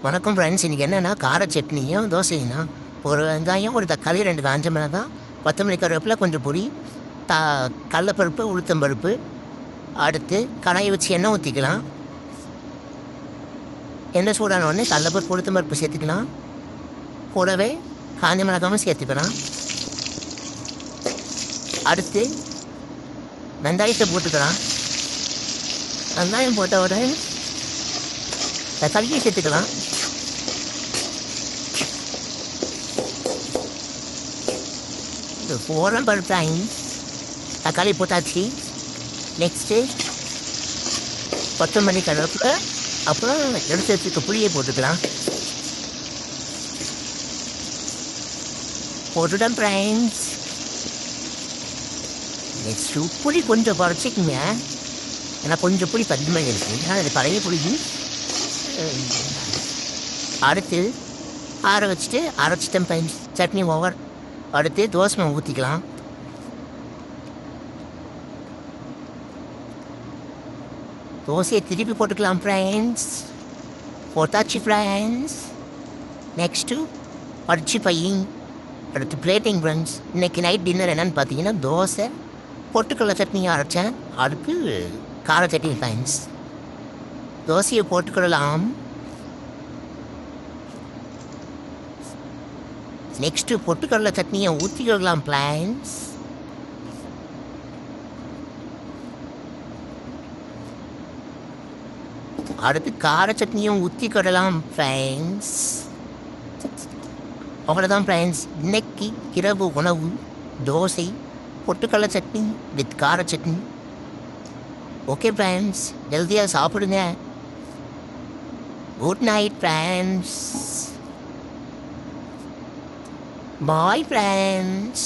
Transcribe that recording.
வணக்கம் ஃப்ரெண்ட்ஸ். இன்றைக்கி என்னென்னா கார சட்னியும் தோசைங்கண்ணா. ஒரு வெங்காயம், ஒரு தக்காளி, 2 காஞ்ச மிளகாய், கொத்தமல்லி, கருவேப்பிலை, கொஞ்சம் பொடி, த கடலப்பருப்பு, உளுத்தம்பருப்பு. அடுத்து கடாயை வச்சு எண்ணெய் ஊற்றிக்கலாம். எண்ணெய் சூடான உடனே கடலப்பருப்பு, உளுத்தம்பருப்பு சேர்த்துக்கலாம். கூடவே காஞ்ச மிளகாவும் சேர்த்துக்கலாம். அடுத்து வெங்காயத்தை போட்டுக்கலாம். வெங்காயம் போட்ட உடனே தக்காளியை சேர்த்துக்கலாம். போகிறோம் பருப்பு தக்காளி போட்டாச்சு. நெக்ஸ்ட்டு கொத்தமல்லி, கருவேப்பிலை, அப்புறம் எடுத்து வச்சுக்க புளியை போட்டுக்கலாம். போட்டுட்டேன் ஃப்ரெண்ட்ஸ். நெக்ஸ்ட்டு புளி கொஞ்சம் குறைச்சிக்குங்க. ஏன்னா கொஞ்சம் புளி பத்துமையாக இருக்குது. ஏன்னா அது பழைய புளி. அடுத்து ஆற வச்சுட்டு அரைச்சிட்டேன் ஃப்ரெண்ட்ஸ். சட்னி ஓவர். அடுத்து தோசை மாவு ஊற்றிக்கலாம். தோசையை திருப்பி போட்டுக்கலாம் ஃப்ரெண்ட்ஸ். போட்டாச்சு ஃப்ரெண்ட்ஸ். நெக்ஸ்ட்டு படிச்சு பையன். அடுத்து பிளேட்டிங் ஃப்ரெண்ட்ஸ். இன்றைக்கி நைட் டின்னர் என்னென்னு பார்த்தீங்கன்னா தோசை, பொட்டுக்கடலை சட்னி அரைச்சேன். அதுக்கு கார சட்னி ஃப்ரெண்ட்ஸ். தோசையை போட்டுக்கிடலாம். நெக்ஸ்ட்டு பொட்டுக்கடலை சட்னியை ஊற்றிக்கிடலாம் ஃப்ரெண்ட்ஸ். அடுத்து கார சட்னியும் ஊற்றிக்கிடலாம் ஃப்ரெண்ட்ஸ். அவ்வளோதான் ஃப்ரெண்ட்ஸ். இன்னைக்கு இரவு உணவு தோசை, பொட்டுக்கடலை சட்னி வித் கார சட்னி. ஓகே ஃப்ரெண்ட்ஸ், ஹெல்த்தியாக சாப்பிடுங்க. Good night friends. Bye friends.